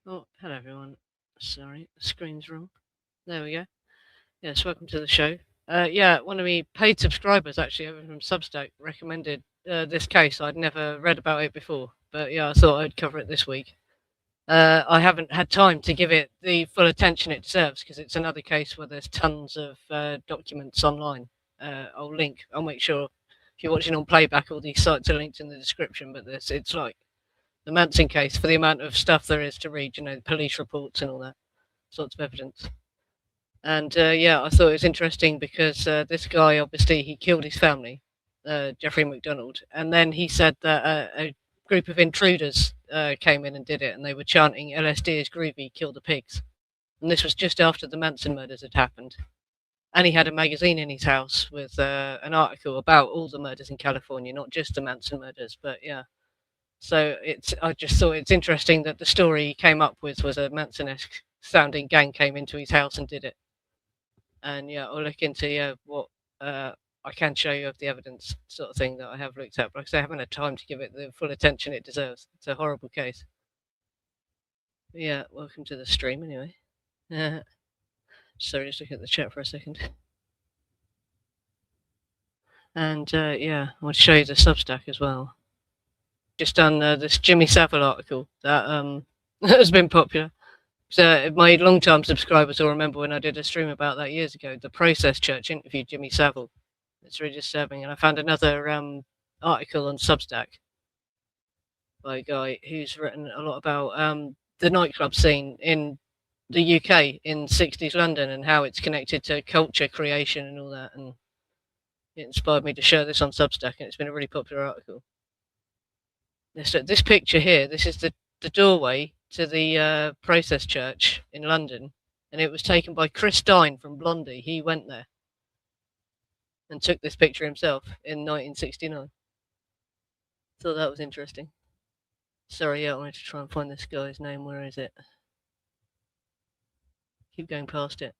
Oh, hello everyone. Sorry, the screen's wrong. There we go. Yes, welcome to the show. Yeah, one of me paid subscribers actually over from Substack recommended this case. I'd never read about it before, but yeah, I thought I'd cover it this week. I haven't had time to give it the full attention it deserves because it's another case where there's tons of documents online. I'll make sure if you're watching on playback, all these sites are linked in the description. But it's like the Manson case for the amount of stuff there is to read. You know, the police reports and all that sorts of evidence. And yeah, I thought it was interesting because this guy obviously he killed his family, Jeffrey MacDonald, and then he said that a group of intruders came in and did it, and they were chanting "LSD is groovy, kill the pigs." And this was just after the Manson murders had happened. And he had a magazine in his house with an article about all the murders in California, not just the Manson murders, but yeah. So I just thought it's interesting that the story he came up with was a Manson-esque sounding gang came into his house and did it. And yeah, I'll look into what I can show you of the evidence sort of thing that I have looked at. But like I say, I haven't had time to give it the full attention it deserves. It's a horrible case. But yeah, welcome to the stream anyway. Sorry, just look at the chat for a second. And yeah, I want to show you the Substack as well. Just done this Jimmy Savile article that has been popular. So my long-time subscribers will remember when I did a stream about that years ago. The Process Church interviewed Jimmy Savile. It's really disturbing. And I found another article on Substack by a guy who's written a lot about the nightclub scene in the UK in 60s London and how it's connected to culture creation and all that. And it inspired me to share this on Substack, and it's been a really popular article. This picture here, this is the doorway to the Process Church in London, and it was taken by Chris Stein from Blondie. He went there and took this picture himself in 1969. Thought that was interesting. Sorry, yeah, I wanted to try and find this guy's name. Where is it? Keep going past it.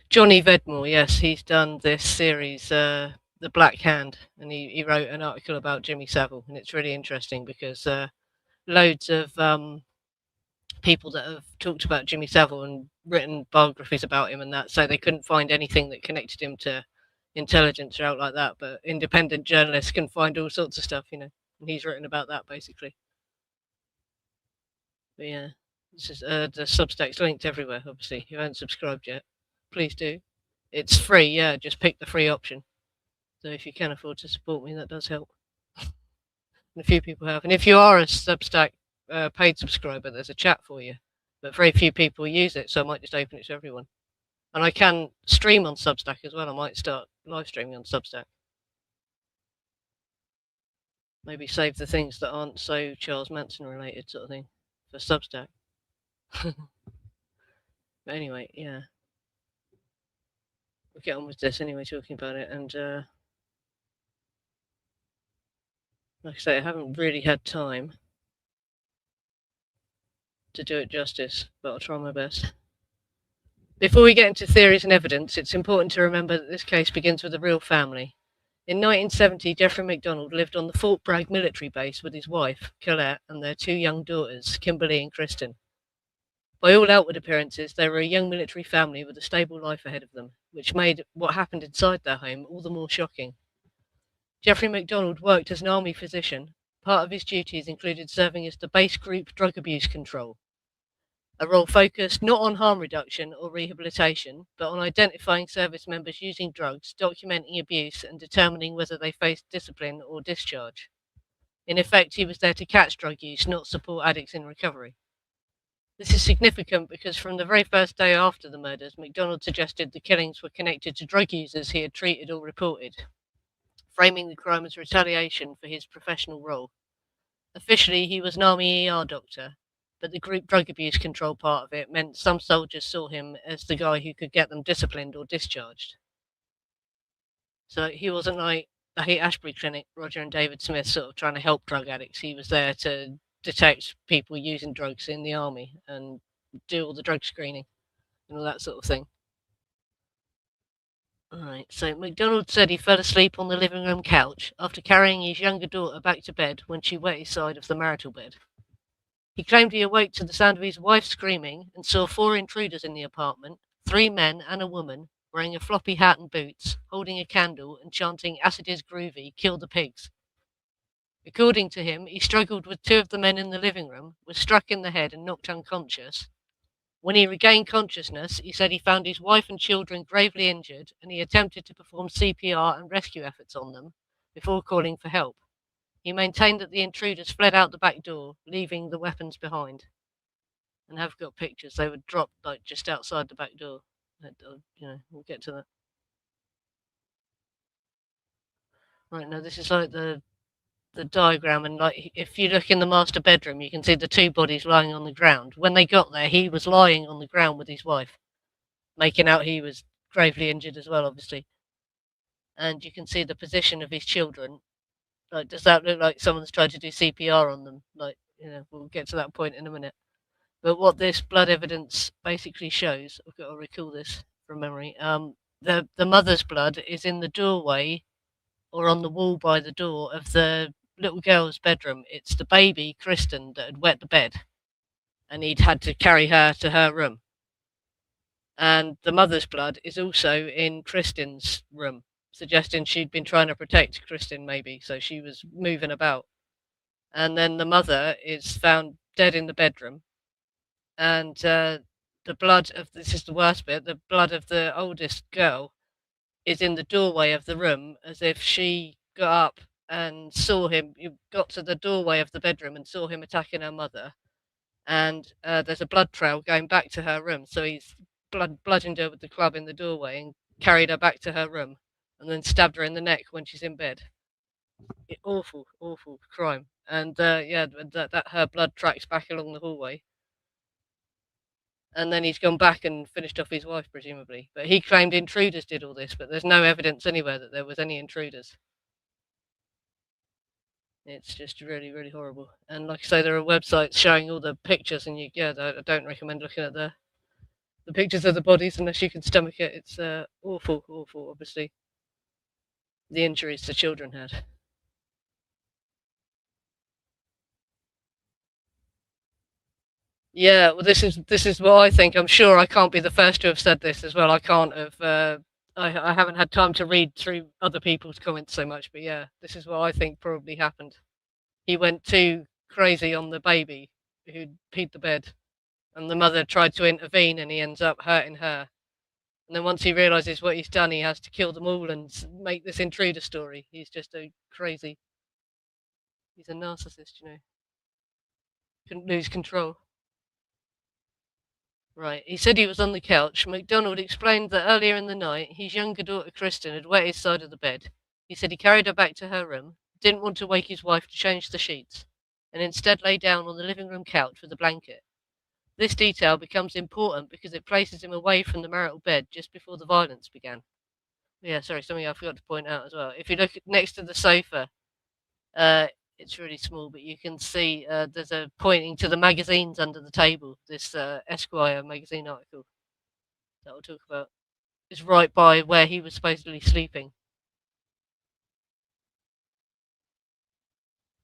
Johnny Vedmore, yes, he's done this series, The Black Hand, and he wrote an article about Jimmy Savile, and it's really interesting because loads of people that have talked about Jimmy Savile and written biographies about him and that, so they couldn't find anything that connected him to intelligence or out like that. But independent journalists can find all sorts of stuff, you know, and he's written about that basically. But yeah, this is the Substack's linked everywhere. Obviously, if you haven't subscribed yet, please do. It's free. Yeah, just pick the free option. So if you can afford to support me, that does help. And a few people have. And if you are a Substack paid subscriber, there's a chat for you. But very few people use it, so I might just open it to everyone. And I can stream on Substack as well. I might start live streaming on Substack. Maybe save the things that aren't so Charles Manson related, sort of thing, for Substack. But anyway, yeah. We'll get on with this anyway, talking about it. And like I say, I haven't really had time to do it justice, but I'll try my best. Before we get into theories and evidence, it's important to remember that this case begins with a real family. In 1970, Jeffrey MacDonald lived on the Fort Bragg military base with his wife, Colette, and their two young daughters, Kimberly and Kristen. By all outward appearances, they were a young military family with a stable life ahead of them, which made what happened inside their home all the more shocking. Jeffrey MacDonald worked as an army physician. Part of his duties included serving as the base group drug abuse control, a role focused not on harm reduction or rehabilitation, but on identifying service members using drugs, documenting abuse, and determining whether they faced discipline or discharge. In effect, he was there to catch drug use, not support addicts in recovery. This is significant because from the very first day after the murders, MacDonald suggested the killings were connected to drug users he had treated or reported, framing the crime as retaliation for his professional role. Officially, he was an Army ER doctor, but the group drug abuse control part of it meant some soldiers saw him as the guy who could get them disciplined or discharged. So he wasn't like the Haight-Ashbury Clinic, Roger and David Smith, sort of trying to help drug addicts. He was there to detect people using drugs in the army and do all the drug screening and all that sort of thing. Alright, so MacDonald said he fell asleep on the living room couch after carrying his younger daughter back to bed when she wet his side of the marital bed. He claimed he awoke to the sound of his wife screaming and saw 4 intruders in the apartment, 3 men and a woman, wearing a floppy hat and boots, holding a candle and chanting "Acid is groovy, kill the pigs." According to him, he struggled with 2 of the men in the living room, was struck in the head and knocked unconscious. When he regained consciousness, he said he found his wife and children gravely injured and he attempted to perform CPR and rescue efforts on them before calling for help. He maintained that the intruders fled out the back door, leaving the weapons behind. And have got pictures. They were dropped like just outside the back door. We'll get to that. Right, now this is like the diagram, and like if you look in the master bedroom, you can see the 2 bodies lying on the ground. When they got there, he was lying on the ground with his wife, making out he was gravely injured as well, obviously. And you can see the position of his children. Like, does that look like someone's tried to do CPR on them? Like, we'll get to that point in a minute. But what this blood evidence basically shows, I've got to recall this from memory. The mother's blood is in the doorway or on the wall by the door of the little girl's bedroom. It's the baby, Kristen, that had wet the bed, and he'd had to carry her to her room. And the mother's blood is also in Kristen's room, suggesting she'd been trying to protect Kristen, maybe, so she was moving about. And then the mother is found dead in the bedroom, and the blood of, this is the worst bit, the blood of the oldest girl is in the doorway of the room, as if she got up and saw him. You got to the doorway of the bedroom and saw him attacking her mother, and there's a blood trail going back to her room. So he's bludgeoned her with the club in the doorway and carried her back to her room, and then stabbed her in the neck when she's in bed. Awful, awful crime. And that her blood tracks back along the hallway. And then he's gone back and finished off his wife, presumably. But he claimed intruders did all this, but there's no evidence anywhere that there was any intruders. It's just really, really horrible. And like I say, there are websites showing all the pictures, and I don't recommend looking at the pictures of the bodies unless you can stomach it. It's awful, awful, obviously. The injuries the children had. Yeah, well, this is what I think. I'm sure I can't be the first to have said this as well. I can't have. I haven't had time to read through other people's comments so much, but yeah, this is what I think probably happened. He went too crazy on the baby who'd peed the bed, and the mother tried to intervene, and he ends up hurting her. And then once he realizes what he's done, he has to kill them all and make this intruder story. He's just a crazy. He's a narcissist, Couldn't lose control. Right. He said he was on the couch. MacDonald explained that earlier in the night, his younger daughter Kristen had wet his side of the bed. He said he carried her back to her room, didn't want to wake his wife to change the sheets, and instead lay down on the living room couch with a blanket. This detail becomes important because it places him away from the marital bed just before the violence began. Yeah, sorry, something I forgot to point out as well. If you look next to the sofa, it's really small, but you can see there's a pointing to the magazines under the table. This Esquire magazine article that we'll talk about is right by where he was supposedly sleeping.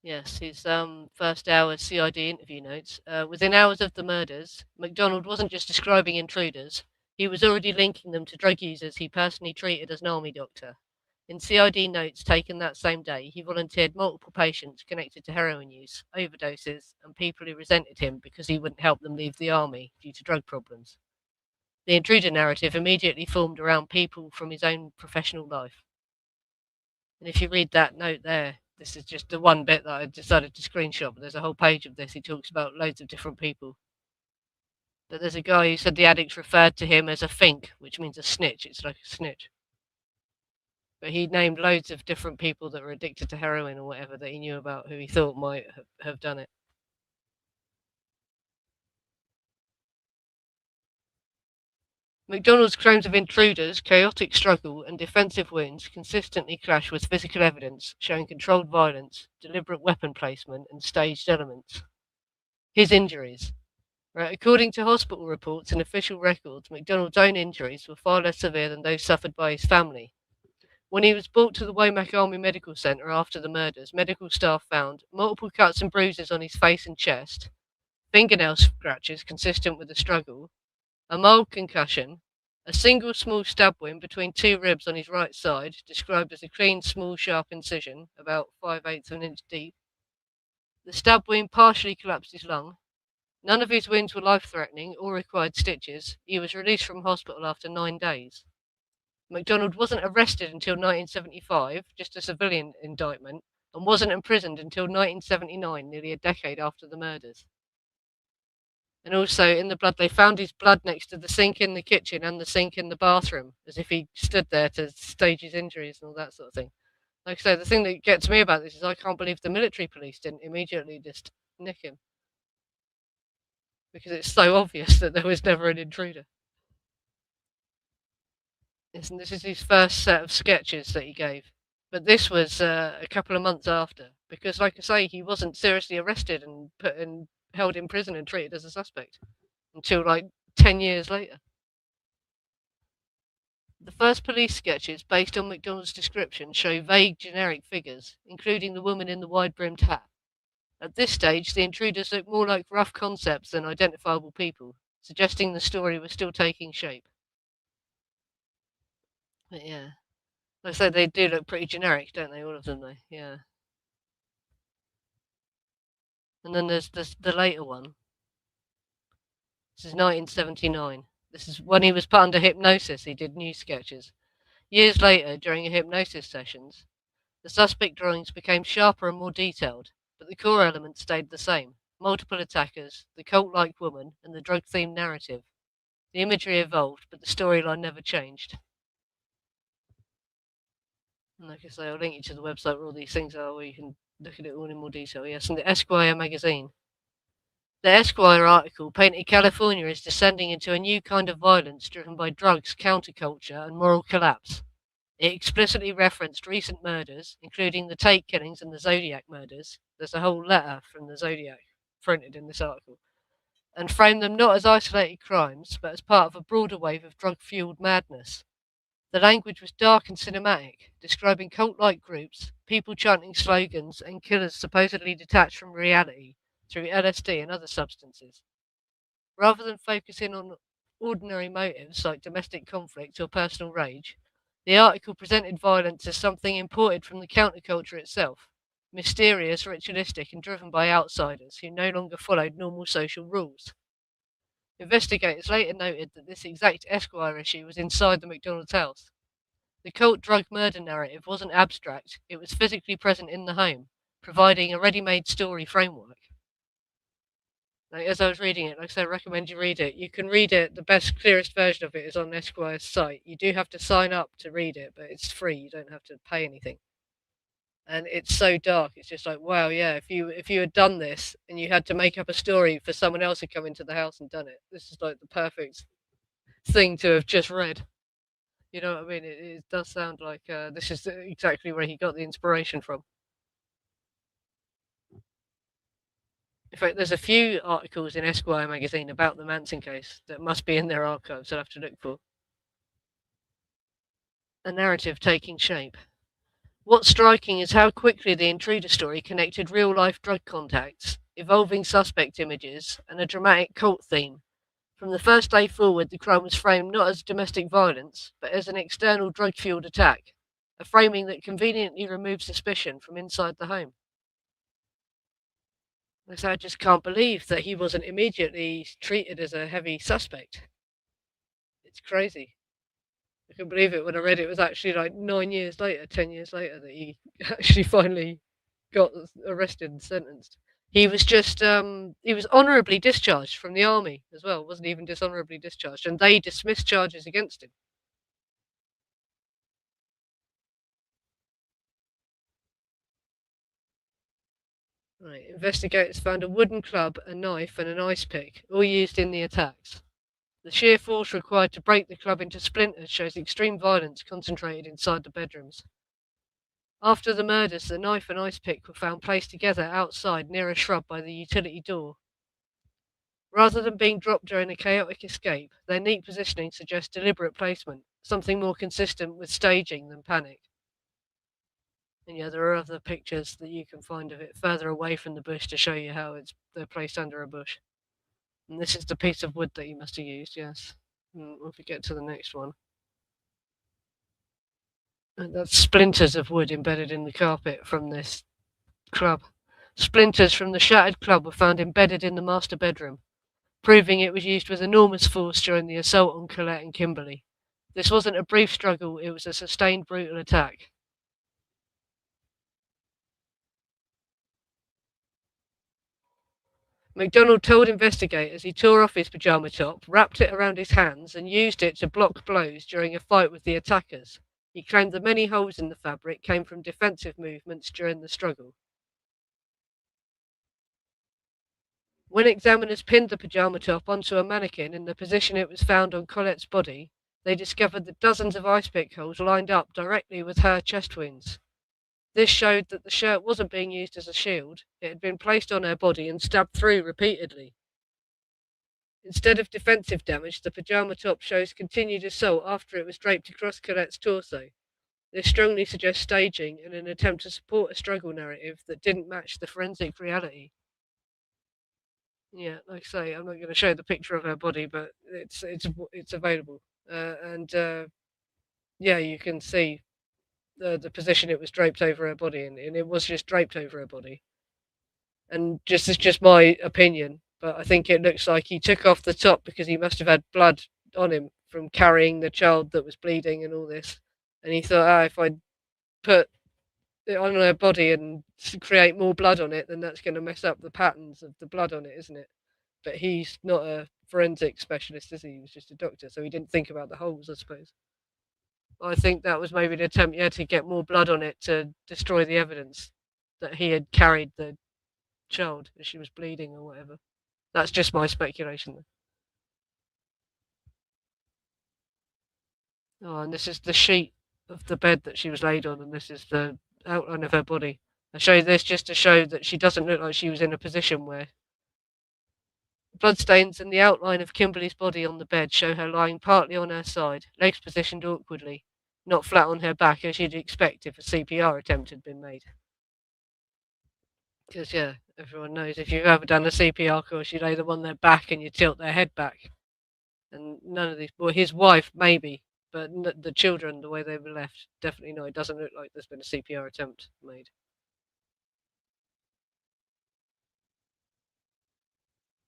Yes, his first hour CID interview notes. Within hours of the murders, MacDonald wasn't just describing intruders, he was already linking them to drug users he personally treated as an army doctor. In CID notes taken that same day, he volunteered multiple patients connected to heroin use, overdoses, and people who resented him because he wouldn't help them leave the army due to drug problems. The intruder narrative immediately formed around people from his own professional life. And if you read that note there, this is just the one bit that I decided to screenshot, but there's a whole page of this. He talks about loads of different people. But there's a guy who said the addicts referred to him as a fink, which means a snitch. It's like a snitch. But he named loads of different people that were addicted to heroin or whatever that he knew about who he thought might have done it. MacDonald's claims of intruders, chaotic struggle, and defensive wounds consistently clash with physical evidence showing controlled violence, deliberate weapon placement, and staged elements. His injuries. Right, according to hospital reports and official records, MacDonald's own injuries were far less severe than those suffered by his family. When he was brought to the Womack Army Medical Centre after the murders, medical staff found multiple cuts and bruises on his face and chest, fingernail scratches consistent with the struggle, a mild concussion, a single small stab wound between two ribs on his right side, described as a clean, small, sharp incision, about 5/8 of an inch deep. The stab wound partially collapsed his lung. None of his wounds were life-threatening or required stitches. He was released from hospital after 9 days. MacDonald wasn't arrested until 1975, just a civilian indictment, and wasn't imprisoned until 1979, nearly a decade after the murders. And also, in the blood, they found his blood next to the sink in the kitchen and the sink in the bathroom, as if he stood there to stage his injuries and all that sort of thing. Like I say, the thing that gets me about this is I can't believe the military police didn't immediately just nick him, because it's so obvious that there was never an intruder. This is his first set of sketches that he gave. But this was a couple of months after, because, like I say, he wasn't seriously arrested and held in prison and treated as a suspect until like 10 years later. The first police sketches, based on MacDonald's description, show vague generic figures, including the woman in the wide-brimmed hat. At this stage, the intruders look more like rough concepts than identifiable people, suggesting the story was still taking shape. But yeah, like I say, they do look pretty generic, don't they? All of them, though. Yeah. And then there's the later one. This is 1979. This is when he was put under hypnosis. He did new sketches. Years later, during hypnosis sessions, the suspect drawings became sharper and more detailed, but the core elements stayed the same: multiple attackers, the cult-like woman, and the drug-themed narrative. The imagery evolved, but the storyline never changed. And like I say, I'll link you to the website where all these things are, where you can look at it all in more detail. Yes, and the Esquire magazine. The Esquire article painted California as descending into a new kind of violence driven by drugs, counterculture, and moral collapse. It explicitly referenced recent murders, including the Tate killings and the Zodiac murders. There's a whole letter from the Zodiac printed in this article, and framed them not as isolated crimes, but as part of a broader wave of drug-fueled madness. The language was dark and cinematic, describing cult-like groups, people chanting slogans, and killers supposedly detached from reality through LSD and other substances. Rather than focusing on ordinary motives like domestic conflict or personal rage, the article presented violence as something imported from the counterculture itself, mysterious, ritualistic, and driven by outsiders who no longer followed normal social rules. Investigators later noted that this exact Esquire issue was inside the MacDonald's house. The cult drug murder narrative wasn't abstract, it was physically present in the home, providing a ready-made story framework. Like, as I was reading it, like I said, I recommend you read it. You can read it, the best, clearest version of it is on Esquire's site. You do have to sign up to read it, but it's free, you don't have to pay anything. And it's so dark, it's just like, wow, yeah, if you had done this and you had to make up a story for someone else to come into the house and done it, this is like the perfect thing to have just read. You know what I mean? It does sound like this is exactly where he got the inspiration from. In fact, there's a few articles in Esquire magazine about the Manson case that must be in their archives. I'll have to look for. A narrative taking shape. What's striking is how quickly the intruder story connected real-life drug contacts, evolving suspect images, and a dramatic cult theme. From the first day forward, the crime was framed not as domestic violence, but as an external drug-fueled attack, a framing that conveniently removed suspicion from inside the home. I just can't believe that he wasn't immediately treated as a heavy suspect. It's crazy. I couldn't believe it when I read it was actually like 9 years later, 10 years later, that he actually finally got arrested and sentenced. He was just, he was honourably discharged from the army as well, wasn't even dishonourably discharged, and they dismissed charges against him. Right, investigators found a wooden club, a knife, and an ice pick, all used in the attacks. The sheer force required to break the club into splinters shows extreme violence concentrated inside the bedrooms. After the murders, the knife and ice pick were found placed together outside near a shrub by the utility door. Rather than being dropped during a chaotic escape, their neat positioning suggests deliberate placement, something more consistent with staging than panic. And yeah, there are other pictures that you can find of it further away from the bush to show you how they're placed under a bush. And this is the piece of wood that you must have used, yes. If we get to the next one. And that's splinters of wood embedded in the carpet from this club. Splinters from the shattered club were found embedded in the master bedroom, proving it was used with enormous force during the assault on Colette and Kimberly. This wasn't a brief struggle, it was a sustained, brutal attack. MacDonald told investigators he tore off his pajama top, wrapped it around his hands, and used it to block blows during a fight with the attackers. He claimed the many holes in the fabric came from defensive movements during the struggle. When examiners pinned the pajama top onto a mannequin in the position it was found on Colette's body, they discovered that dozens of ice pick holes lined up directly with her chest wounds. This showed that the shirt wasn't being used as a shield, it had been placed on her body and stabbed through repeatedly. Instead of defensive damage, the pajama top shows continued assault after it was draped across Colette's torso. This strongly suggests staging in an attempt to support a struggle narrative that didn't match the forensic reality. Yeah, like I say, I'm not going to show the picture of her body, but it's available, yeah, you can see the position it was draped over her body, and it was just draped over her body. And it's just my opinion, but I think it looks like he took off the top because he must have had blood on him from carrying the child that was bleeding and all this, and he thought, if I put it on her body and create more blood on it, then that's going to mess up the patterns of the blood on it, isn't it? But he's not a forensic specialist, is he? He was just a doctor, so he didn't think about the holes, I suppose. I think that was maybe an attempt, yeah, to get more blood on it to destroy the evidence that he had carried the child as she was bleeding or whatever. That's just my speculation. Oh, and this is the sheet of the bed that she was laid on, and this is the outline of her body. I show you this just to show that she doesn't look like she was in a position where bloodstains and the outline of Kimberly's body on the bed show her lying partly on her side, legs positioned awkwardly, not flat on her back as you'd expect if a CPR attempt had been made. Because, yeah, everyone knows if you've ever done a CPR course, you lay them on their back and you tilt their head back. And none of these, well, his wife maybe, but the children, the way they were left, definitely no. It doesn't look like there's been a CPR attempt made.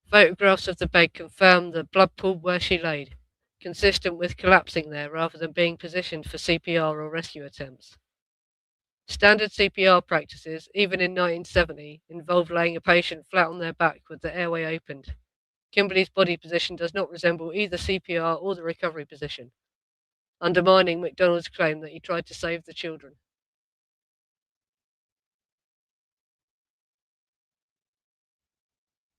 Photographs of the bed confirm the blood pool where she laid, consistent with collapsing there rather than being positioned for CPR or rescue attempts. Standard CPR practices, even in 1970, involved laying a patient flat on their back with the airway opened. Kimberly's body position does not resemble either CPR or the recovery position, undermining MacDonald's claim that he tried to save the children.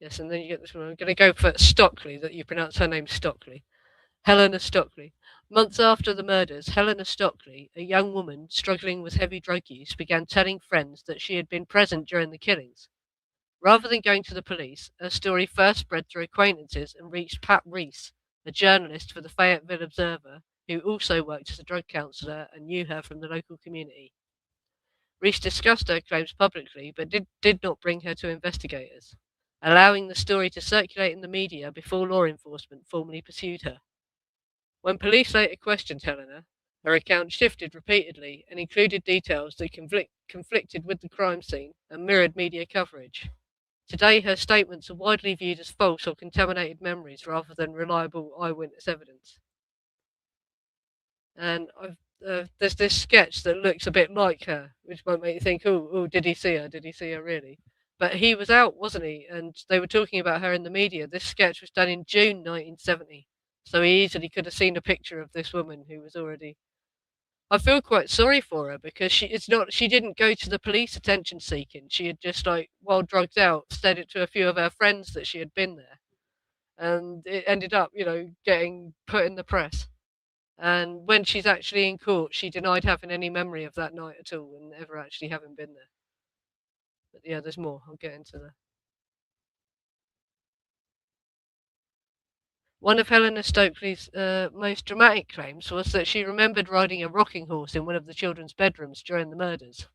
Yes, and then you get this one. I'm going to go for Stoeckley, that you pronounce her name Stoeckley. Helena Stoeckley. Months after the murders, Helena Stoeckley, a young woman struggling with heavy drug use, began telling friends that she had been present during the killings. Rather than going to the police, her story first spread through acquaintances and reached Pat Reese, a journalist for the Fayetteville Observer, who also worked as a drug counselor and knew her from the local community. Reese discussed her claims publicly, but did not bring her to investigators, allowing the story to circulate in the media before law enforcement formally pursued her. When police later questioned Helena, her account shifted repeatedly and included details that conflicted with the crime scene and mirrored media coverage. Today, her statements are widely viewed as false or contaminated memories rather than reliable eyewitness evidence. And there's this sketch that looks a bit like her, which might make you think, oh, did he see her? Did he see her really? But he was out, wasn't he? And they were talking about her in the media. This sketch was done in June 1970. So he easily could have seen a picture of this woman who was already. I feel quite sorry for her because she didn't go to the police attention seeking. She had just, like, while drugged out, said it to a few of her friends that she had been there. And it ended up, getting put in the press. And when she's actually in court, she denied having any memory of that night at all and ever actually having been there. But yeah, there's more. I'll get into that. One of Helena Stoeckley's most dramatic claims was that she remembered riding a rocking horse in one of the children's bedrooms during the murders.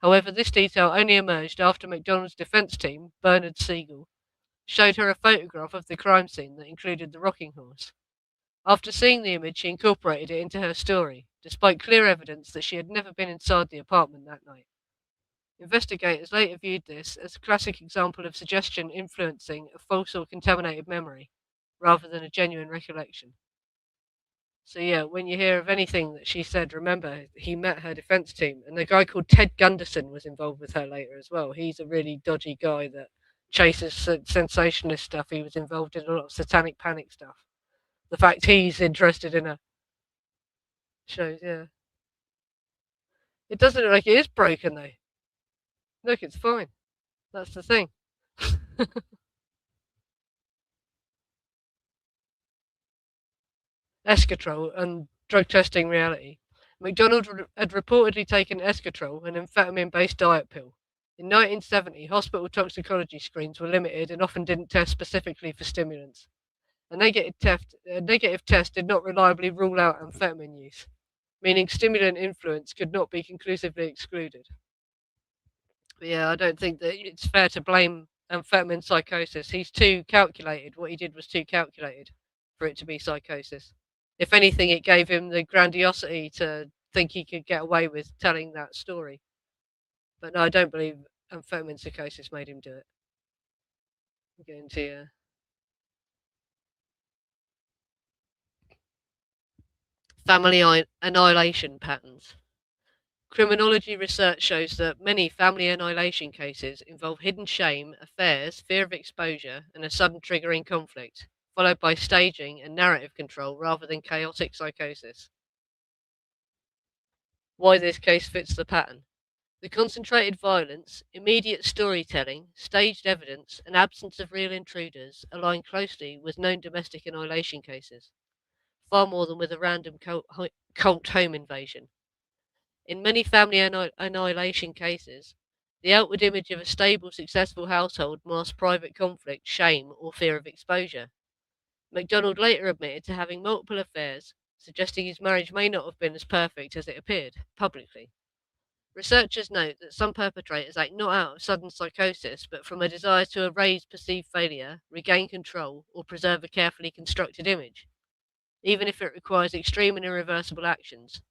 However, this detail only emerged after MacDonald's defense team, Bernard Siegel, showed her a photograph of the crime scene that included the rocking horse. After seeing the image, she incorporated it into her story, despite clear evidence that she had never been inside the apartment that night. Investigators later viewed this as a classic example of suggestion influencing a false or contaminated memory, rather than a genuine recollection. So yeah, when you hear of anything that she said, remember he met her defense team, and a guy called Ted Gunderson was involved with her later as well. He's a really dodgy guy that chases sensationalist stuff. He was involved in a lot of satanic panic stuff. The fact he's interested in her shows, yeah. It doesn't look like it is broken though. Look, it's fine. That's the thing. Esquire and drug testing reality. MacDonald had reportedly taken Esquire, an amphetamine-based diet pill. In 1970, hospital toxicology screens were limited and often didn't test specifically for stimulants. A negative test did not reliably rule out amphetamine use, meaning stimulant influence could not be conclusively excluded. But yeah, I don't think that it's fair to blame amphetamine psychosis. He's too calculated. What he did was too calculated for it to be psychosis. If anything, it gave him the grandiosity to think he could get away with telling that story. But no, I don't believe amphetamine psychosis made him do it. I'm going to family annihilation patterns. Criminology research shows that many family annihilation cases involve hidden shame, affairs, fear of exposure, and a sudden triggering conflict, followed by staging and narrative control rather than chaotic psychosis. Why this case fits the pattern. The concentrated violence, immediate storytelling, staged evidence, and absence of real intruders align closely with known domestic annihilation cases, far more than with a random cult home invasion. In many family annihilation cases, the outward image of a stable, successful household masks private conflict, shame, or fear of exposure. MacDonald later admitted to having multiple affairs, suggesting his marriage may not have been as perfect as it appeared, publicly. Researchers note that some perpetrators act not out of sudden psychosis, but from a desire to erase perceived failure, regain control, or preserve a carefully constructed image, even if it requires extreme and irreversible actions.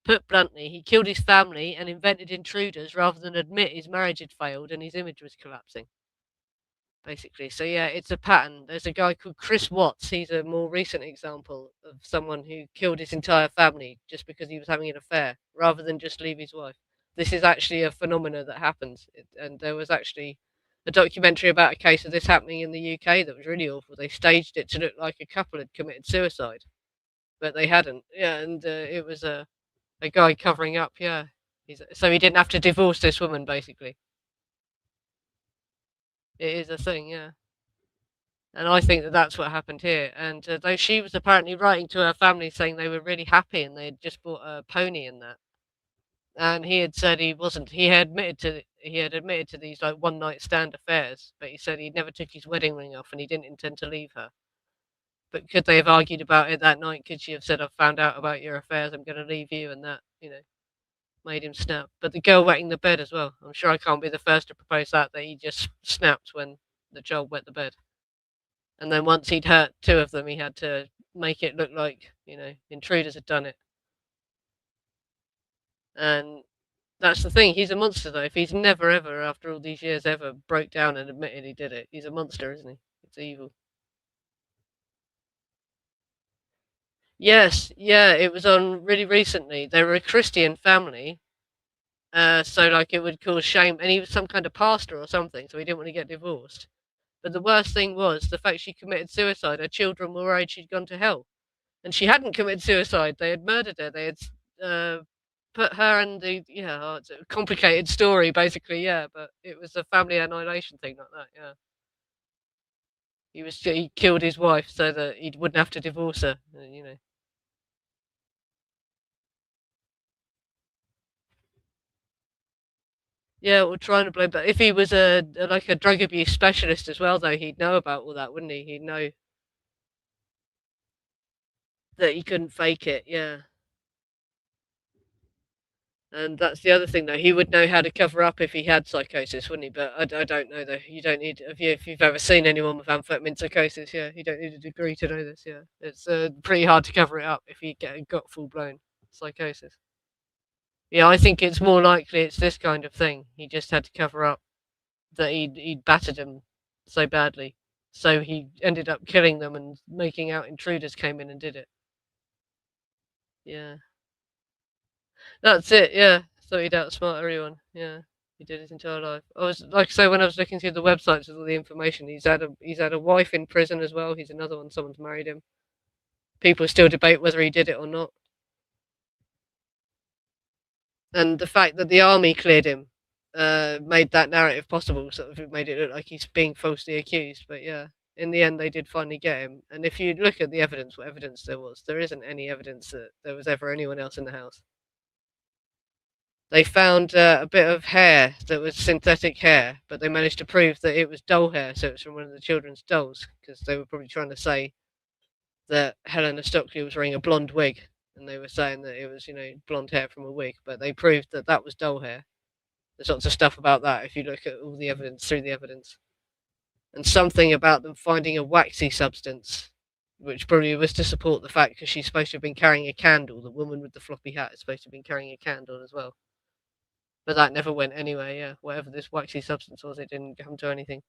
Put bluntly, he killed his family and invented intruders rather than admit his marriage had failed and his image was collapsing. Basically, so yeah, it's a pattern. There's a guy called Chris Watts. He's a more recent example of someone who killed his entire family just because he was having an affair rather than just leave his wife. This is actually a phenomena that happens, and there was actually a documentary about a case of this happening in the UK that was really awful. They staged it to look like a couple had committed suicide, but they hadn't. Yeah, and it was a guy covering up. Yeah, so he didn't have to divorce this woman. Basically, it is a thing. Yeah, and I think that that's what happened here. And though she was apparently writing to her family saying they were really happy and they had just bought a pony and that, and he had said he wasn't. He had admitted to these like one night stand affairs, but he said he never took his wedding ring off and he didn't intend to leave her. But could they have argued about it that night? Could she have said, "I've found out about your affairs. I'm going to leave you," and that, made him snap. But the girl wetting the bed as well. I'm sure I can't be the first to propose that he just snapped when the child wet the bed. And then once he'd hurt two of them, he had to make it look like, intruders had done it. And that's the thing. He's a monster, though. If he's never, ever, after all these years, ever broke down and admitted he did it, he's a monster, isn't he? It's evil. Yes, yeah, it was on really recently. They were a Christian family. So like it would cause shame, and he was some kind of pastor or something, so he didn't want to get divorced. But the worst thing was the fact she committed suicide. Her children were worried she'd gone to hell, and she hadn't committed suicide. They had murdered her. They had put her in the it's a complicated story basically. Yeah, but it was a family annihilation thing like that. Yeah, he killed his wife so that he wouldn't have to divorce her. Yeah, we're trying to blame. But if he was like a drug abuse specialist as well, though, he'd know about all that, wouldn't he? He'd know. that he couldn't fake it. Yeah. And that's the other thing, though. He would know how to cover up if he had psychosis, wouldn't he? But I don't know, though. You don't need, if you've ever seen anyone with amphetamine psychosis, yeah, you don't need a degree to know this, yeah. It's pretty hard to cover it up if you got full blown psychosis. Yeah, I think it's more likely it's this kind of thing. He just had to cover up that he'd battered him so badly. So he ended up killing them and making out intruders came in and did it. Yeah. That's it, yeah. So he'd outsmart everyone. Yeah. He did his entire life. I was like I say, when I was looking through the websites with all the information, he's had a wife in prison as well. He's another one, someone's married him. People still debate whether he did it or not. And the fact that the army cleared him made that narrative possible, sort of made it look like he's being falsely accused. But yeah, in the end they did finally get him. And if you look at the evidence, what evidence there was, there isn't any evidence that there was ever anyone else in the house. They found a bit of hair that was synthetic hair, but they managed to prove that it was doll hair, so it was from one of the children's dolls, because they were probably trying to say that Helena Stoeckley was wearing a blonde wig, and they were saying that it was, blonde hair from a wig, but they proved that that was doll hair. There's lots of stuff about that if you look at all the evidence, through the evidence. And something about them finding a waxy substance, which probably was to support the fact because she's supposed to have been carrying a candle. The woman with the floppy hat is supposed to have been carrying a candle as well. But that never went anywhere, yeah. Whatever this waxy substance was, it didn't come to anything.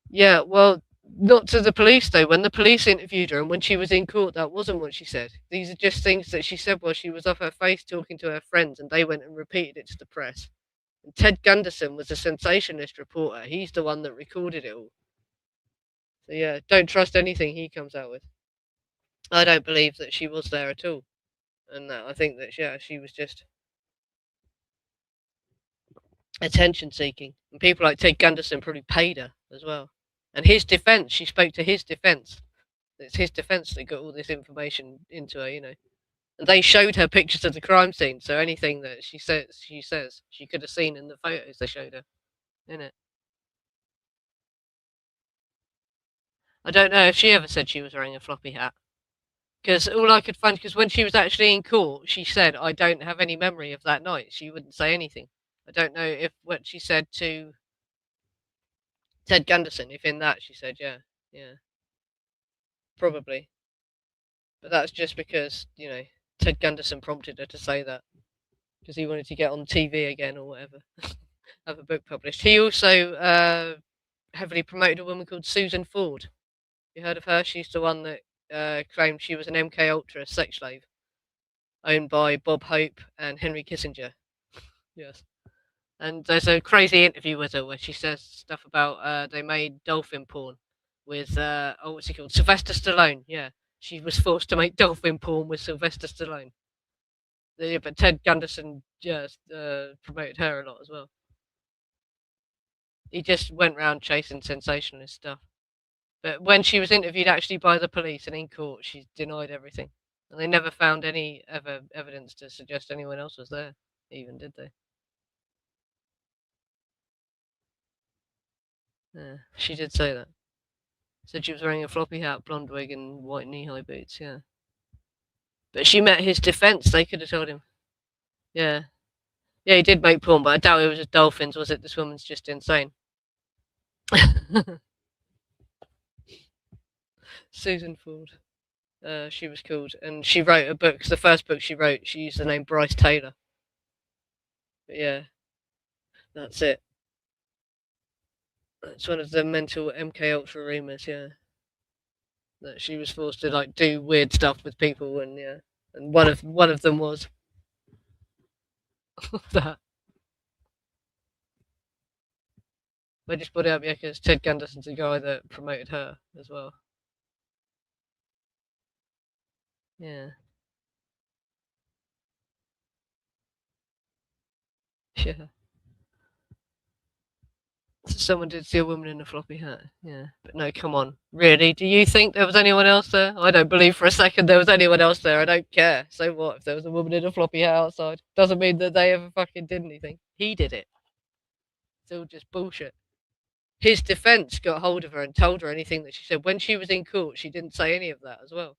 Yeah, well, not to the police, though. When the police interviewed her and when she was in court, that wasn't what she said. These are just things that she said while she was off her face talking to her friends, and they went and repeated it to the press. And Ted Gunderson was a sensationalist reporter. He's the one that recorded it all. So, yeah, don't trust anything he comes out with. I don't believe that she was there at all. And I think that, yeah, she was just attention seeking. And people like Ted Gunderson probably paid her as well. And his defense, she spoke to his defense. It's his defense that got all this information into her. And they showed her pictures of the crime scene, so anything that she says she could have seen in the photos they showed her in it. I don't know if she ever said she was wearing a floppy hat. Because all I could find, because when she was actually in court, she said, I don't have any memory of that night. She wouldn't say anything. I don't know if what she said to Ted Gunderson, if in that she said, yeah, probably. But that's just because, Ted Gunderson prompted her to say that. Because he wanted to get on TV again or whatever. Have a book published. He also heavily promoted a woman called Susan Ford. You heard of her? She's the one that claimed she was an MK Ultra sex slave, owned by Bob Hope and Henry Kissinger. Yes. And there's a crazy interview with her where she says stuff about they made dolphin porn with what's he called? Sylvester Stallone. Yeah, she was forced to make dolphin porn with Sylvester Stallone. Yeah, but Ted Gunderson just promoted her a lot as well. He just went around chasing sensationalist stuff. But when she was interviewed actually by the police and in court, she denied everything. And they never found any evidence to suggest anyone else was there, even, did they? Yeah, she did say that. Said she was wearing a floppy hat, blonde wig, and white knee-high boots, yeah. But she met his defense, they could have told him. Yeah. Yeah, he did make porn, but I doubt it was just dolphins, was it? This woman's just insane. Susan Ford. She was called, and she wrote a book. The first book she wrote, she used the name Bryce Taylor. But yeah, that's it. That's one of the mental MK Ultra rumors. Yeah, that she was forced to do weird stuff with people, and yeah, and one of them was that. They just put it up because Ted Gunderson's the guy that promoted her as well. Yeah. Yeah. Someone did see a woman in a floppy hat. Yeah. But no, come on. Really? Do you think there was anyone else there? I don't believe for a second there was anyone else there. I don't care. So what if there was a woman in a floppy hat outside? Doesn't mean that they ever fucking did anything. He did it. It's all just bullshit. his defence got hold of her and told her anything that she said. When she was in court, she didn't say any of that as well,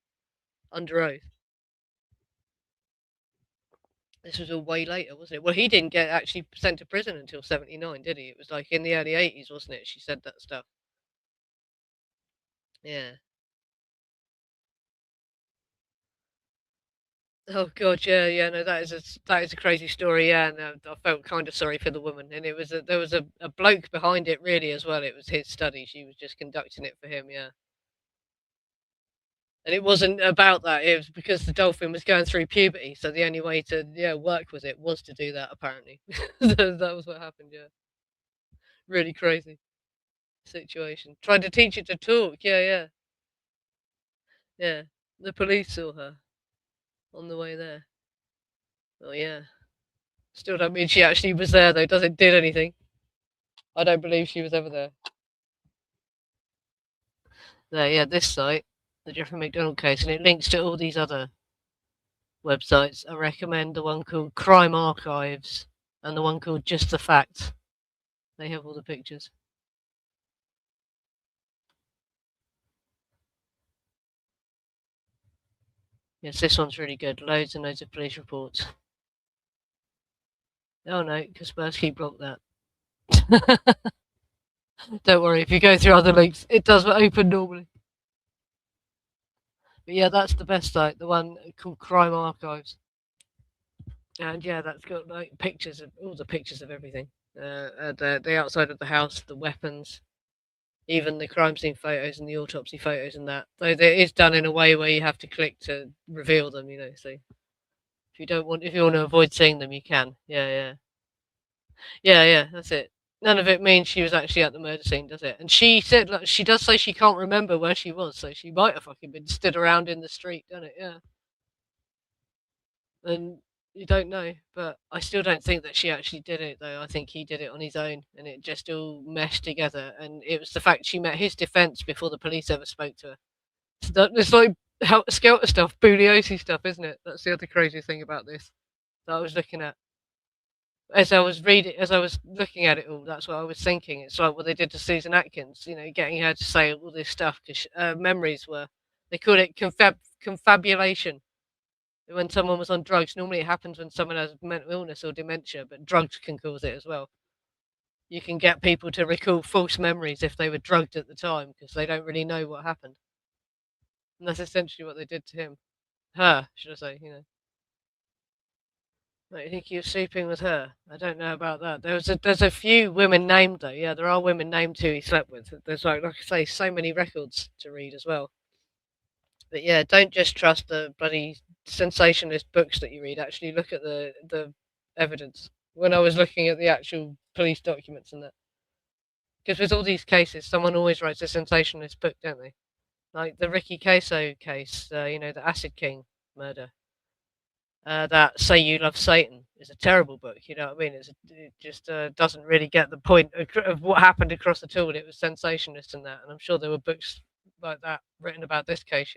under oath. This was all way later, wasn't it? Well, he didn't get actually sent to prison until 79, did he? It was like in the early 80s, wasn't it? She said that stuff. Yeah. Oh God, yeah. No, that is a crazy story. Yeah, and I felt kind of sorry for the woman, and there was a bloke behind it really as well. It was his study. She was just conducting it for him. Yeah. And it wasn't about that. It was because the dolphin was going through puberty, so the only way to work with it was to do that. Apparently, that was what happened. Yeah, really crazy situation. Trying to teach it to talk. Yeah. The police saw her on the way there. Oh yeah. Still don't mean she actually was there though. Does it did anything? I don't believe she was ever there. There, yeah, this site, the Jeffrey MacDonald case, and it links to all these other websites. I recommend the one called Crime Archives and the one called Just the Facts. They have all the pictures. Yes, this one's really good. Loads and loads of police reports. Oh no, Kaspersky blocked that. Don't worry, if you go through other links, it does open normally. But yeah, that's the best site, the one called Crime Archives. And yeah, that's got like pictures of all the pictures of everything. The outside of the house, the weapons, even the crime scene photos and the autopsy photos and that. Though it is done in a way where you have to click to reveal them, So if you want to avoid seeing them, you can. Yeah. That's it. None of it means she was actually at the murder scene, does it? And she said, like, she does say she can't remember where she was, so she might have fucking been stood around in the street, doesn't it? Yeah. And you don't know, but I still don't think that she actually did it, though. I think he did it on his own, and it just all meshed together. And it was the fact she met his defence before the police ever spoke to her. It's like helter skelter stuff, Bugliosi stuff, isn't it? That's the other crazy thing about this that I was looking at. As I was looking at it all, that's what I was thinking. It's like what they did to Susan Atkins, getting her to say all this stuff because memories were, they called it confabulation. When someone was on drugs, normally it happens when someone has mental illness or dementia, but drugs can cause it as well. You can get people to recall false memories if they were drugged at the time because they don't really know what happened. And that's essentially what they did to him. Her, should I say? I think he was sleeping with her. I don't know about that. There's a few women named though. Yeah, there are women named who he slept with. There's like I say, so many records to read as well. But yeah, don't just trust the bloody sensationalist books that you read. Actually, look at the evidence. When I was looking at the actual police documents and that, because with all these cases, someone always writes a sensationalist book, don't they? Like the Ricky Queso case, the Acid King murder. That Say You Love Satan is a terrible book. You know what I mean? It just doesn't really get the point of what happened across at all. It was sensationalist and that, and I'm sure there were books like that written about this case.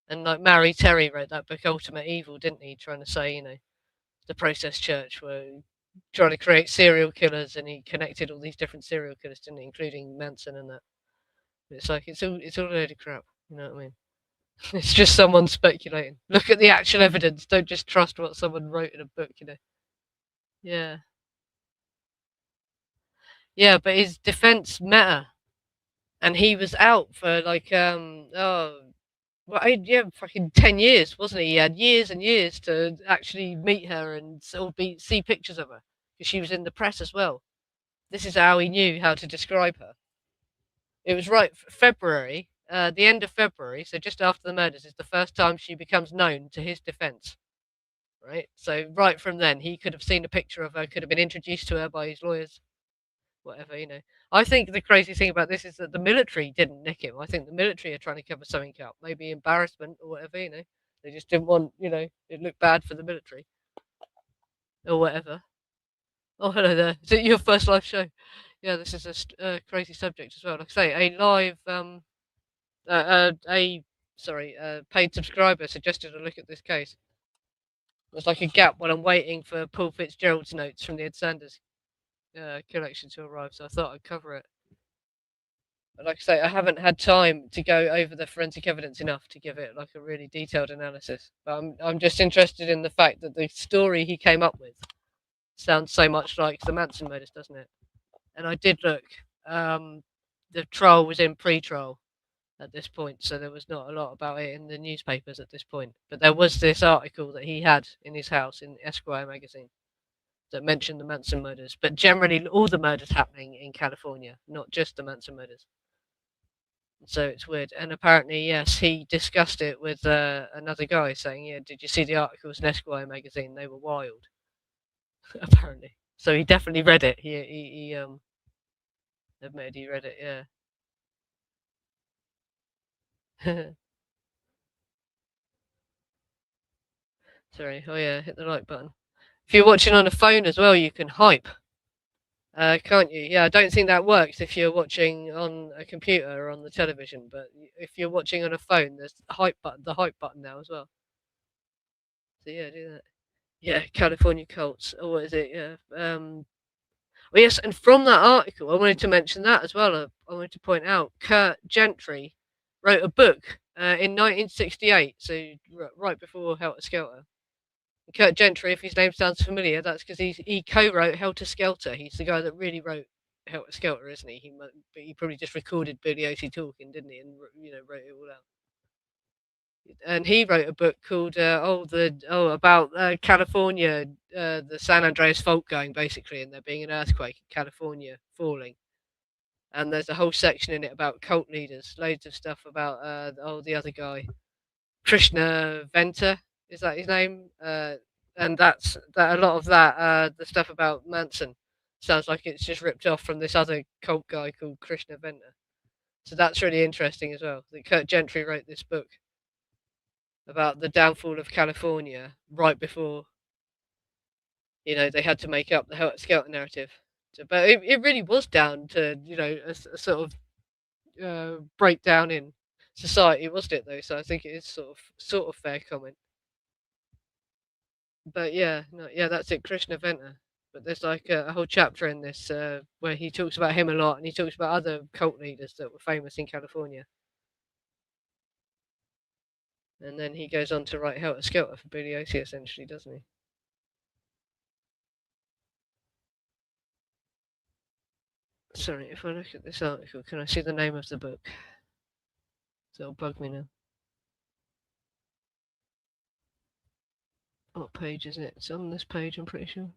And like Mary Terry wrote that book Ultimate Evil, didn't he? Trying to say, the Process Church were trying to create serial killers, and he connected all these different serial killers, didn't he? Including Manson and that. It's like it's all a load of crap. You know what I mean? It's just someone speculating. Look at the actual evidence. Don't just trust what someone wrote in a book. Yeah. Yeah, but his defense met her, and he was out for like yeah, fucking 10 years, wasn't he? He had years and years to actually meet her and see pictures of her because she was in the press as well. This is how he knew how to describe her. It was right February, the end of February, so just after the murders, is the first time she becomes known to his defense. Right, so right from then, he could have seen a picture of her, could have been introduced to her by his lawyers, whatever. I think the crazy thing about this is that the military didn't nick him. I think the military are trying to cover something up, maybe embarrassment or whatever. They just didn't want, it looked bad for the military or whatever. Oh, hello there. Is it your first live show? Yeah, this is a crazy subject as well. Like I say, a live, paid subscriber suggested a look at this case. There's like a gap while I'm waiting for Paul Fitzgerald's notes from the Ed Sanders collection to arrive, so I thought I'd cover it. like I say, I haven't had time to go over the forensic evidence enough to give it like a really detailed analysis. But I'm just interested in the fact that the story he came up with sounds so much like the Manson murders, doesn't it? And I did look. Um, the trial was in pre-trial at this point, so there was not a lot about it in the newspapers at this point. But there was this article that he had in his house in Esquire magazine that mentioned the Manson murders, but generally all the murders happening in California, not just the Manson murders. So it's weird. And apparently, yes, he discussed it with another guy, saying, "Yeah, did you see the articles in Esquire magazine? They were wild." Apparently, so he definitely read it. He admitted he read it. Yeah. Sorry. Oh yeah, hit the like button. If you're watching on a phone as well, you can hype, can't you? Yeah, I don't think that works if you're watching on a computer or on the television. But if you're watching on a phone, there's the hype button now as well. So yeah, do that. Yeah, California Colts. Or what is it? Yeah. Well, yes, and from that article, I wanted to mention that as well. I wanted to point out Kurt Gentry wrote a book in 1968, so right before Helter Skelter. Kurt Gentry, if his name sounds familiar, that's because he co-wrote Helter Skelter. He's the guy that really wrote Helter Skelter, isn't he? He probably just recorded Billy O.C. talking, didn't he, and wrote it all out. And he wrote a book called about California, the San Andreas fault going basically, and there being an earthquake in California falling. And there's a whole section in it about cult leaders, loads of stuff about the other guy, Krishna Venter, is that his name? And that a lot of that the stuff about Manson sounds like it's just ripped off from this other cult guy called Krishna Venter. So that's really interesting as well. That Kurt Gentry wrote this book about the downfall of California right before they had to make up the Helter Skelter narrative. So, but it really was down to a sort of breakdown in society, wasn't it? Though, so I think it is sort of fair comment. But yeah, no, yeah, that's it, Krishna Venter. But there's like a whole chapter in this where he talks about him a lot, and he talks about other cult leaders that were famous in California. And then he goes on to write Helter Skelter for Billy O.C. essentially, doesn't he? Sorry, if I look at this article, can I see the name of the book? So it'll bug me now. What page is it? It's on this page, I'm pretty sure.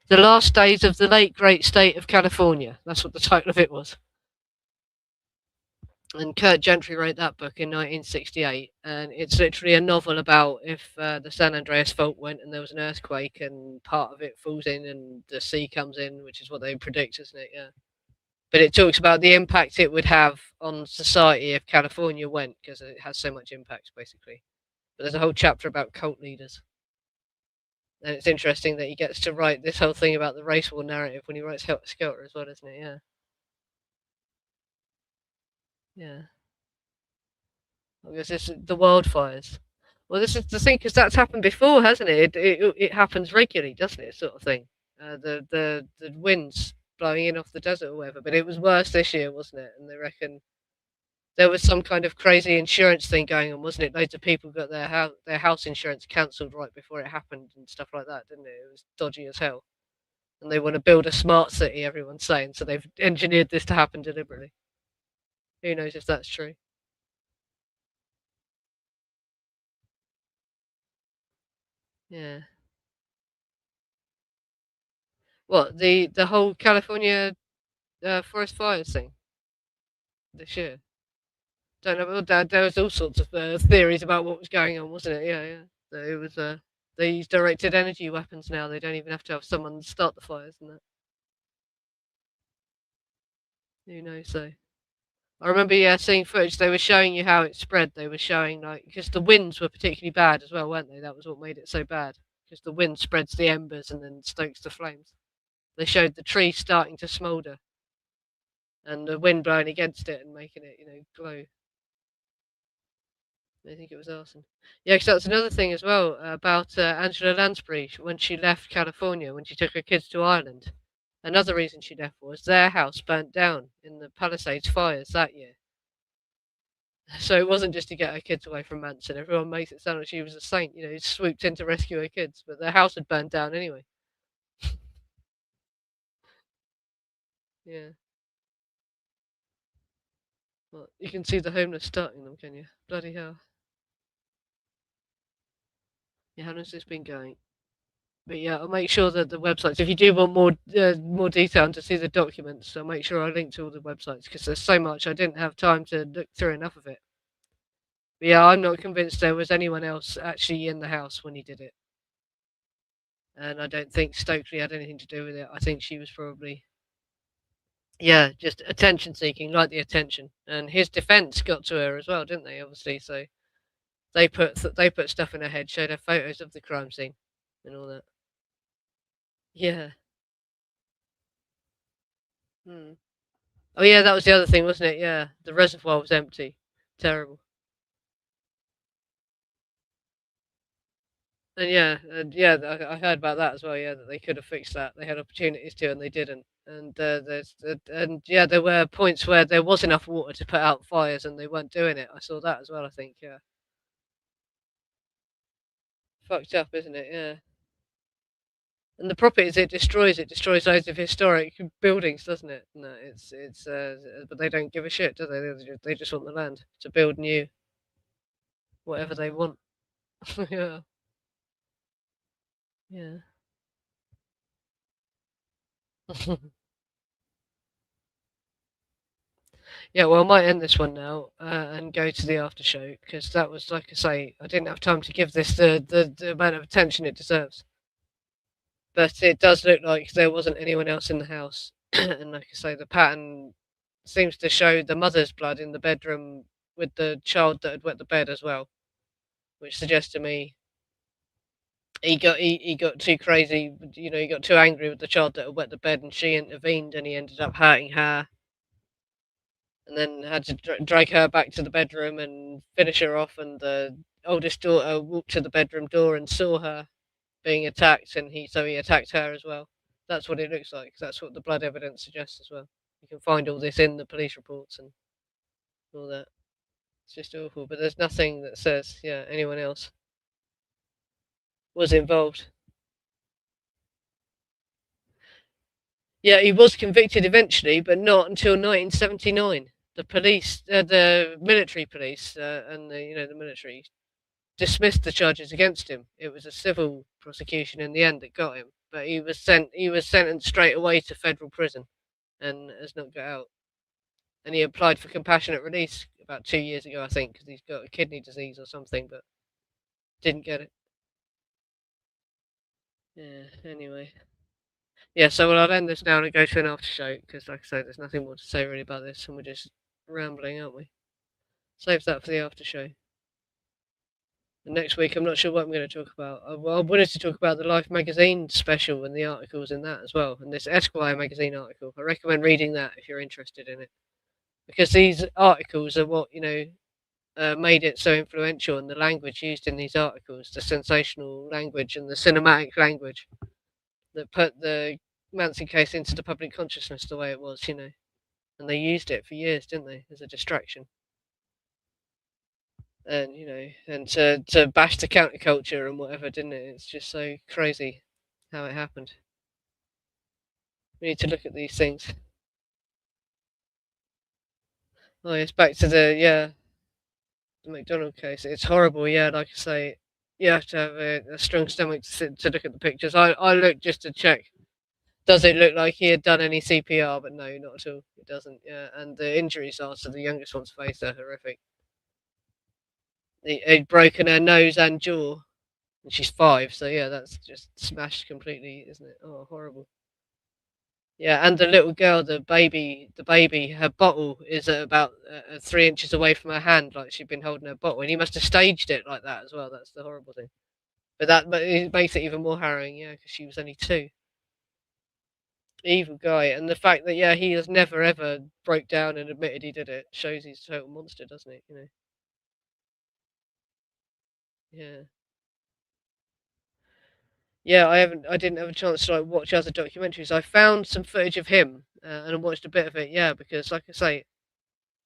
The Last Days of the Late Great State of California. That's what the title of it was. And Kurt Gentry wrote that book in 1968, and it's literally a novel about if the San Andreas fault went and there was an earthquake and part of it falls in and the sea comes in, which is what they predict, isn't it? Yeah. But it talks about the impact it would have on society if California went, because it has so much impact, basically. But there's a whole chapter about cult leaders. And it's interesting that he gets to write this whole thing about the race war narrative when he writes Helter Skelter as well, isn't it? Yeah. Yeah. Because this is the wildfires. Well, this is the thing, because that's happened before, hasn't it? It happens regularly, doesn't it? Sort of thing. The winds blowing in off the desert or whatever. But it was worse this year, wasn't it? And they reckon there was some kind of crazy insurance thing going on, wasn't it? Loads of people got their house insurance cancelled right before it happened and stuff like that, didn't it? It was dodgy as hell. And they want to build a smart city, everyone's saying, so they've engineered this to happen deliberately. Who knows if that's true? Yeah. What, the whole California forest fires thing this year? Don't know. Well, there was all sorts of theories about what was going on, wasn't it? Yeah, yeah. So it was. They use directed energy weapons now. They don't even have to have someone start the fires and that. Who knows? So I remember, yeah, seeing footage. They were showing you how it spread. They were showing like because the winds were particularly bad as well, weren't they? That was what made it so bad. Because the wind spreads the embers and then stokes the flames. They showed the tree starting to smoulder and the wind blowing against it and making it, glow. I think it was arson. Yeah, because that's another thing as well about Angela Lansbury when she left California, when she took her kids to Ireland. Another reason she left was their house burnt down in the Palisades fires that year. So it wasn't just to get her kids away from Manson. Everyone makes it sound like she was a saint, who swooped in to rescue her kids, but their house had burned down anyway. Yeah. Well, you can see the homeless starting them, can you? Bloody hell. Yeah, how long's this been going? But yeah, I'll make sure that the websites, if you do want more detail and to see the documents, I'll make sure I link to all the websites because there's so much I didn't have time to look through enough of it. But yeah, I'm not convinced there was anyone else actually in the house when he did it, and I don't think Stoeckley had anything to do with it. I think she was probably, yeah, just attention seeking, like the attention, and his defense got to her as well, didn't they? Obviously, so they put stuff in her head, showed her photos of the crime scene and all that. Yeah. Hmm. Oh yeah, that was the other thing, wasn't it? Yeah, the reservoir was empty. Terrible. And yeah, I heard about that as well. Yeah, that they could have fixed that. They had opportunities to, and they didn't. And and yeah, there were points where there was enough water to put out fires, and they weren't doing it. I saw that as well. I think. Yeah, fucked up, isn't it? Yeah. And the properties it destroys loads of historic buildings, doesn't it? No, but they don't give a shit, do they? They just want the land to build new whatever they want. Yeah, yeah. Yeah, well, I might end this one now and go to the after show because that was, like I say, I didn't have time to give this the amount of attention it deserves. But it does look like there wasn't anyone else in the house, and like I say, the pattern seems to show the mother's blood in the bedroom with the child that had wet the bed as well, which suggests to me he got too crazy. He got too angry with the child that had wet the bed, and she intervened, and he ended up hurting her and then had to drag her back to the bedroom and finish her off. And the oldest daughter walked to the bedroom door and saw her being attacked, and he attacked her as well. That's what it looks like. That's what the blood evidence suggests as well. You can find all this in the police reports and all that. It's just awful, but there's nothing that says anyone else was involved. Yeah, he was convicted eventually, but not until 1979. The military police, and the military dismissed the charges against him. It was a civil prosecution in the end that got him, but he was sentenced straight away to federal prison and has not got out. And he applied for compassionate release about 2 years ago, I think, because he's got a kidney disease or something, but didn't get it. Yeah. Anyway. Yeah. So I'll end this now and go to an after show because, like I say, there's nothing more to say really about this, and we're just rambling, aren't we? Save that for the after show. And next week, I'm not sure what I'm going to talk about. I wanted to talk about the Life magazine special and the articles in that as well, and this Esquire magazine article. I recommend reading that if you're interested in it, because these articles are what made it so influential, and the language used in these articles, the sensational language and the cinematic language that put the Manson case into the public consciousness the way it was. And they used it for years, didn't they, as a distraction? And and to bash the counterculture and whatever, didn't it? It's just so crazy how it happened. We need to look at these things. Oh, it's back to the MacDonald case. It's horrible. Yeah, like I say, you have to have a strong stomach to look at the pictures. I looked just to check. Does it look like he had done any CPR? But no, not at all. It doesn't. Yeah, and the injuries are to the youngest one's face are horrific. He'd broken her nose and jaw, and she's 5. So yeah, that's just smashed completely, isn't it? Oh, horrible. Yeah, and the little girl, the baby, her bottle is at about 3 inches away from her hand, like she'd been holding her bottle, and he must have staged it like that as well. That's the horrible thing. But it makes it even more harrowing, yeah, because she was only 2. Evil guy, and the fact that he has never ever broke down and admitted he did it shows he's a total monster, doesn't it? Yeah. Yeah, I didn't have a chance to like watch other documentaries. I found some footage of him and I watched a bit of it. Yeah, because like I say,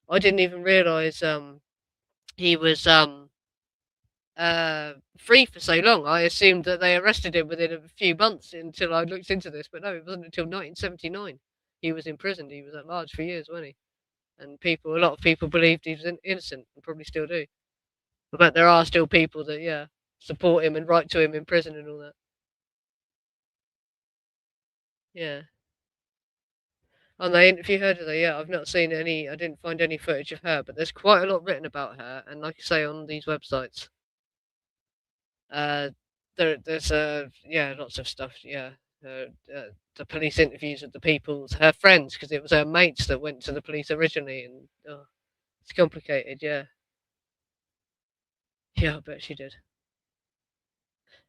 I didn't even realise he was free for so long. I assumed that they arrested him within a few months until I looked into this, but no, it wasn't until 1979 he was imprisoned. He was at large for years, wasn't he? And a lot of people believed he was innocent, and probably still do. But there are still people that, yeah, support him and write to him in prison and all that. Yeah. On the interview heard of her, yeah, I've not seen any. I didn't find any footage of her, but there's quite a lot written about her, and like I say on these websites, uh, there's yeah, lots of stuff. Yeah, the police interviews with the people's her friends because it was her mates that went to the police originally, and oh, it's complicated. Yeah, yeah, I bet she did.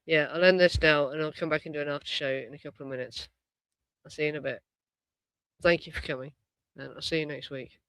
Yeah, I'll end this now, and I'll come back and do an after show in a couple of minutes. I'll see you in a bit. Thank you for coming, and I'll see you next week.